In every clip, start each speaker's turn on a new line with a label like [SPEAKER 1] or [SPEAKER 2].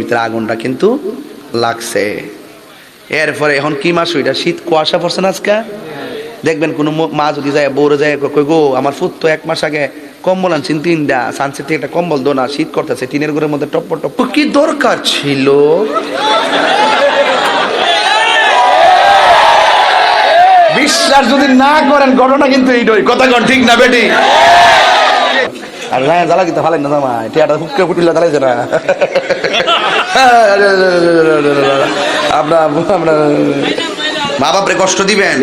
[SPEAKER 1] ভিতরে আগুনটা কিন্তু লাগছে। এরপরে এখন কি মাস ওইটা, শীত কুয়াশা পড়ছে না আজকে, দেখবেন কোনো মা যদি যায় বউরে যায় কই গো আমার ফুট তো 1 মাস আগে কম্বল আনছেন 3টা, সানসেট থেকে একটা কম্বল দো না, শীত করতেছে, টিনের ঘরের মধ্যে টপ টপ। কি দরকার ছিল? বিশ্বাস যদি না করেন ঘটনা কিন্তু এইটাই, কথা কন ঠিক না বেটি? আর হ্যাঁ জ্বালা কিন্তু ভালো না জামা, টিয়াটা হুক্কে ফুটিলা জ্বালাইছে না আপনার মা বাপরে কষ্ট দিবেন।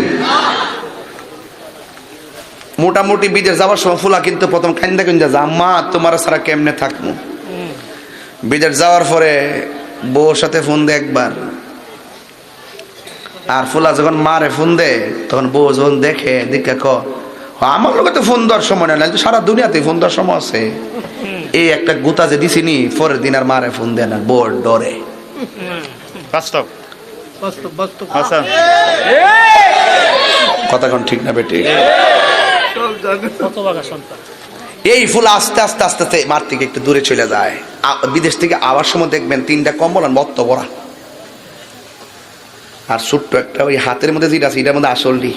[SPEAKER 1] মোটামুটি বিদেশ যাওয়ার সময় ফুলা কিন্তু প্রথম কান্দা কিনতে যা, আম্মা তোমার ছাড়া কেমনে থাকবো। বিদেশ যাওয়ার পরে বউর সাথে ফোন দে একবার, আর ফুলা যখন মারে ফোন দে তখন বউ যখন দেখে ক আমার লোকে তো ফোন দেওয়ার সময় না, তো সারা দুনিয়াতে ফোন দেওয়ার সময় আছে। এই একটা গুতা যে দিছিনি, পরের দিন আর মারে ফোন দেয় না, বউর ডরে।
[SPEAKER 2] বাস্তব
[SPEAKER 1] কথা কোন ঠিক না বেটি? এই ফুল আস্তে আস্তে আস্তে আস্তে মার থেকে একটু দূরে চলে যায়। বিদেশ থেকে আবার সময় দেখবেন 3টা কম্বল আর মত্ত ভরা, আর ছোট্ট একটা ওই হাতের মধ্যে যেটা আছে এটার মধ্যে আসলটি